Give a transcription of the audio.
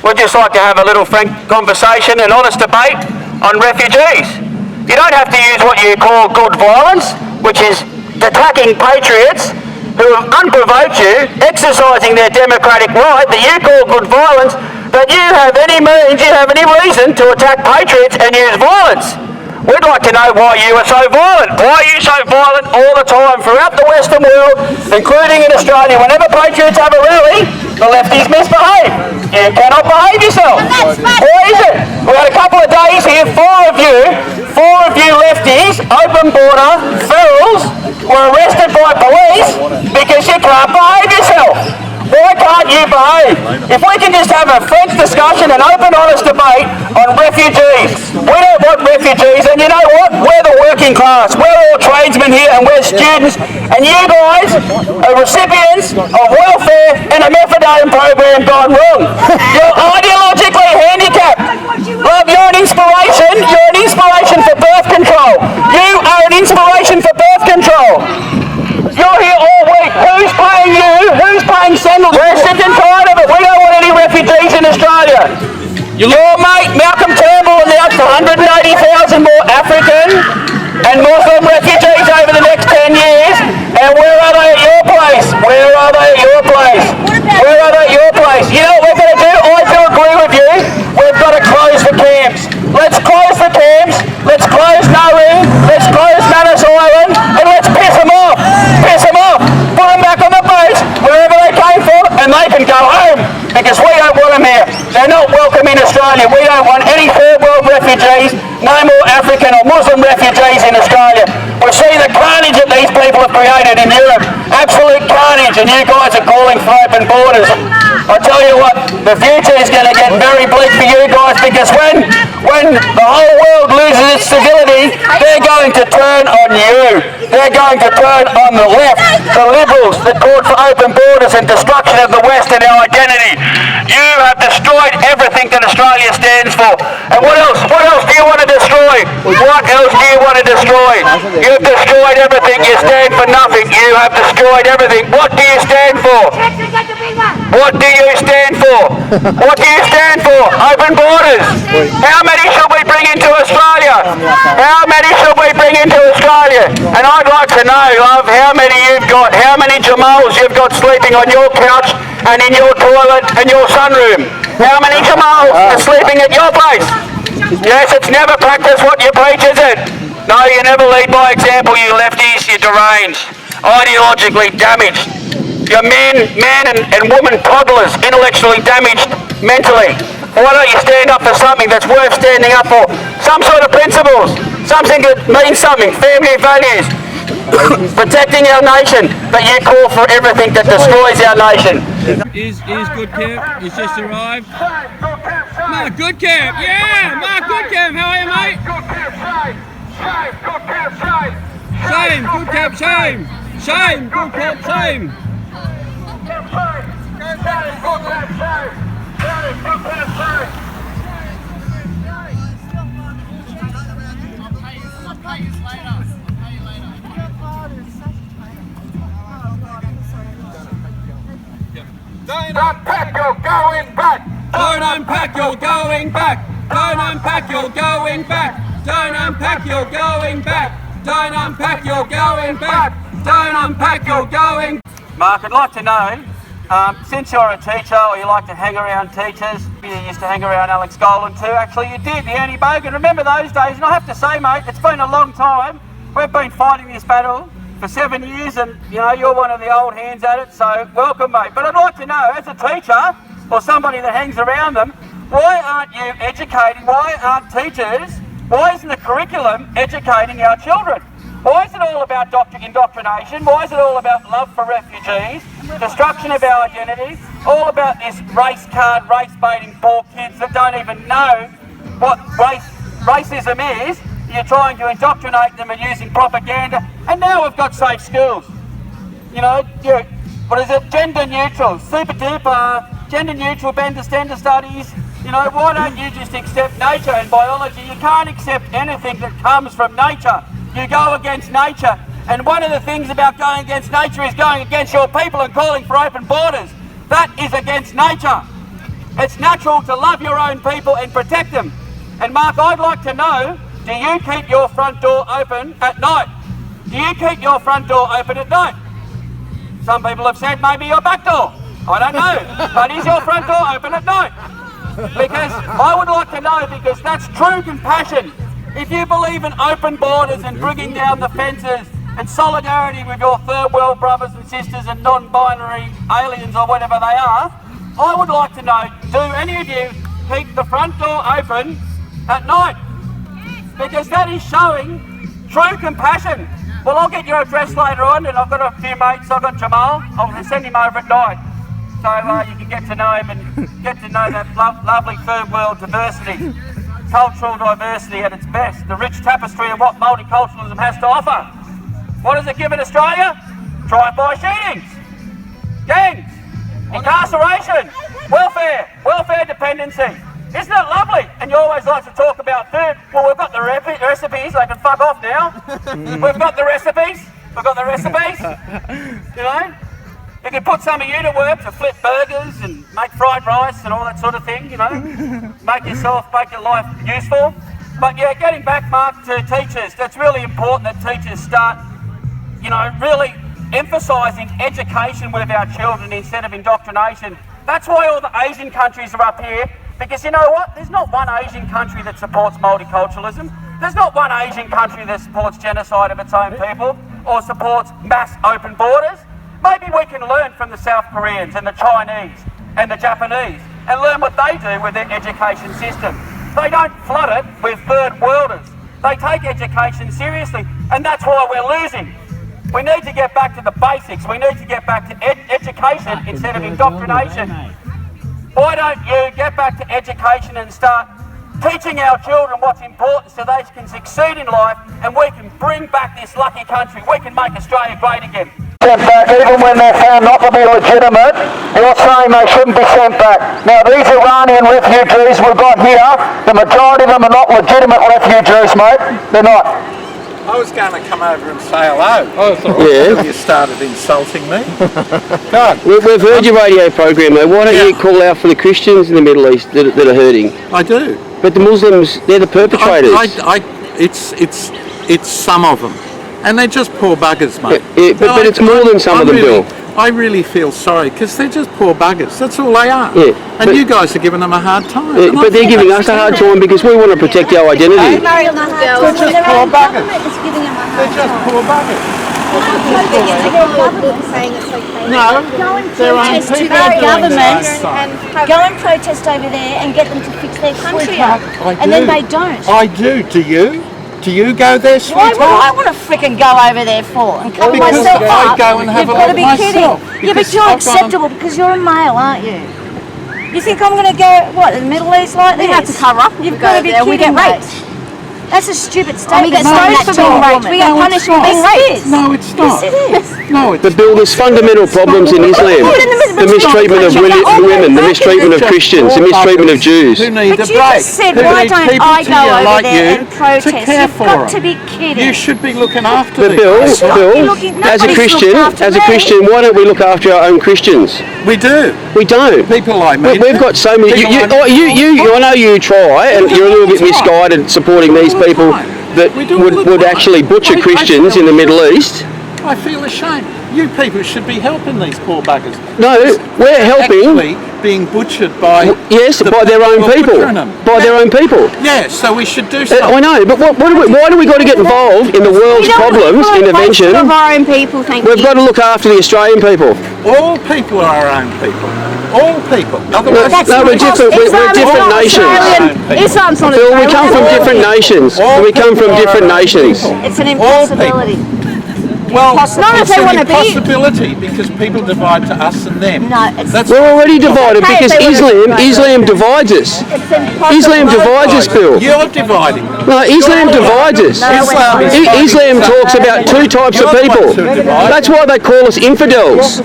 we'd just like to have a little frank conversation and honest debate on refugees. You don't have to use what you call good violence, which is attacking patriots who have unprovoked you, exercising their democratic right that you call good violence, that you have any means, you have any reason to attack patriots and use violence. We'd like to know why you are so violent. Why are you so violent all the time throughout the Western world, including in Australia? Whenever patriots have a rally, the lefties misbehave. You cannot behave yourself. Why is it? We had a couple of days here, four of you lefties, open border, ferals, were arrested by police because you can't behave yourself. Why can't you behave? If we can just have a frank discussion and open, honest debate on refugees. We don't want refugees, and you know what? We're the working class. We're all tradesmen here, and we're students, and you guys are recipients of welfare and a methadone program gone wrong. You're ideologically handicapped. Love, you're an inspiration. You're an inspiration for birth control. You are an inspiration for birth control. You're here all week. Who's paying you? Who's paying Sandals? We're sick and tired of it. We don't want any refugees in Australia. Your mate Malcolm Turnbull announced 180,000 more African and Muslim refugees over the next 10 years. And where are they at your place? Where are they at your place? Where are they at your place? You know what we're going to do? I do agree with you. We've got to close the camps. Let's close the camps. Let's close Nauru. Let's close Manus Island. And let's piss them off. Piss them off. Put them back on the boat wherever they came from, and they can go home because we don't want them here. They're not welcome in Australia. We don't want any third world refugees. No more African or Muslim refugees in Australia. We see the carnage that these people have created in Europe. Absolute carnage, and you guys are calling for open borders. I tell you what, the future is going to get very bleak for you guys, because when the whole world loses its civility, they're going to turn on you. They're going to turn on the left, the Liberals that called for open borders and destruction of the West and our identity. You have destroyed everything that Australia stands for. And what else? What else do you want to destroy? What else do you want to destroy? You've destroyed everything. You stand for nothing. You have destroyed everything. What do you stand for? What do you stand for? What do you stand for? Open borders. How many should we bring into Australia? How many should we bring into Australia? And I'd like to know, love, how many you've got, how many Jamals you've got sleeping on your couch and in your toilet and your sunroom. How many Jamals are sleeping at your place? Yes, it's never practice what you preach, is it? No, you never lead by example, you lefties, you deranged, ideologically damaged. You're man and woman toddlers, intellectually damaged mentally. Why don't you stand up for something that's worth standing up for? Some sort of principles, something that means something, family values, protecting our nation, but you call for everything that destroys our nation. Is Good Camp? He's just arrived. Mark Good Camp, yeah! Mark Good Camp, how are you, mate? Shame, Good Camp, shame! Shame, Good Camp, shame! Don't unpack, you're going back. Don't unpack, you're going back. Don't unpack, you're going back. Don't unpack, you're going back. Don't unpack, you're going back. Don't unpack, you're going. Mark, I'd like to know, since you're a teacher or you like to hang around teachers, you used to hang around Alex Golan too. Actually, you did, the Annie Bogan. Remember those days? And I have to say, mate, it's been a long time. We've been fighting this battle for 7 years, and you know, you're one of the old hands at it, so welcome, mate. But I'd like to know, as a teacher or somebody that hangs around them, why aren't you educating, why aren't teachers, why isn't the curriculum educating our children? Why is it all about indoctrination? Why is it all about love for refugees, destruction of our identity, all about this race card, race baiting poor kids that don't even know what racism is? You're trying to indoctrinate them and using propaganda, and now we've got safe schools. You know, what is it? Gender neutral, super duper, gender neutral gender studies. You know, why don't you just accept nature and biology? You can't accept anything that comes from nature. You go against nature, and one of the things about going against nature is going against your people and calling for open borders. That is against nature. It's natural to love your own people and protect them. And Mark, I'd like to know, do you keep your front door open at night? Do you keep your front door open at night? Some people have said maybe your back door. I don't know. But is your front door open at night? Because I would like to know, because that's true compassion. If you believe in open borders and bringing down the fences and solidarity with your third world brothers and sisters and non-binary aliens or whatever they are, I would like to know, do any of you keep the front door open at night? Because that is showing true compassion. Well, I'll get your address later on, and I've got a few mates. I've got Jamal. I'll send him over at night, so you can get to know him and get to know that lovely third world diversity, cultural diversity at its best, the rich tapestry of what multiculturalism has to offer. What does it give in Australia? Drive-by shootings, gangs, incarceration, welfare dependency. Isn't it lovely? And you always like to talk about food. Well, we've got the recipes. They can fuck off now. We've got the recipes. You know? You can put some of you to work to flip burgers and make fried rice and all that sort of thing, you know. Make your life useful. But yeah, getting back, Mark, to teachers. That's really important that teachers start, you know, really emphasising education with our children instead of indoctrination. That's why all the Asian countries are up here. Because you know what? There's not one Asian country that supports multiculturalism. There's not one Asian country that supports genocide of its own people or supports mass open borders. Maybe we can learn from the South Koreans and the Chinese and the Japanese and learn what they do with their education system. They don't flood it with third worlders. They take education seriously, and that's why we're losing. We need to get back to the basics. We need to get back to education instead of indoctrination. Why don't you get back to education and start teaching our children what's important so they can succeed in life, and we can bring back this lucky country. We can make Australia great again. Sent back even when they're found not to be legitimate. You're saying they shouldn't be sent back. Now these Iranian refugees we've got here, the majority of them are not legitimate refugees, mate. They're not. I was going to come over and say hello. Oh, sorry. Yeah. You started insulting me. God. We've heard your radio program, though. Why don't you call out for the Christians in the Middle East that are hurting? I do. But the Muslims, they're the perpetrators. It's some of them. And they're just poor buggers, mate. But it's more than some of them, Bill. I really feel sorry, because they're just poor buggers. That's all they are. Yeah, and you guys are giving them a hard time. But they're giving us a hard time because we want to protect our identity. They're just poor buggers. They're just poor buggers. No, Go and protest to their government and go and protest over there and get them to fix their country up. And then they don't. I do. Do you? Do you go there, Why sweetheart? would I want to frickin' go over there for and cover Because myself I up? go and have You've a got to look be myself. kidding. Yeah, but Because you're I've gone- acceptable because you're a male, aren't you? You think I'm going to go, what, in the Middle East like this? We have to cover up if You've we got go to be there. We kidding, get mate. raped. That's a stupid And we statement. get stoned for being raped. We get punished for being Yes, it raped. is. No, it's not. Yes, it is. No, it's But Bill, there's fundamental problems in Islam. The mistreatment of women, the mistreatment of Christians, the mistreatment of Jews. Who need But a you break. just said, Who why need don't people I to go you over like there you and protest? to care You've for got them. to be kidding. You should be looking after But these Bill, people. as a Christian, why don't we look after our own Christians? We do. We don't. People like me. We've got so many. I know you try, and you're a little bit misguided supporting these people that would actually butcher Christians in the Middle East. I feel ashamed. You people should be helping these poor buggers. No, we're helping. Actually being butchered by by their own people. By their own people. Yeah, so we should do something. I know, but why do we got to get involved in the world's problems, intervention? Of our own people, thank you. We've got to look after the Australian people. All people are our own people. All people. Otherwise, No, we're different nations. Islam's not Bill, we come from different nations. We come from different nations. It's an All impossibility. Well, Not if it's they an want to be. impossibility because people divide to us and them. No, it's That's We're already divided Okay, because if they wanna- Islam divides us. it's impossible. Islam divides us, Bill. You're dividing. No, Islam divides us. Islam is Islam talks about two types of You're the people. ones who divide. That's why they call us infidels.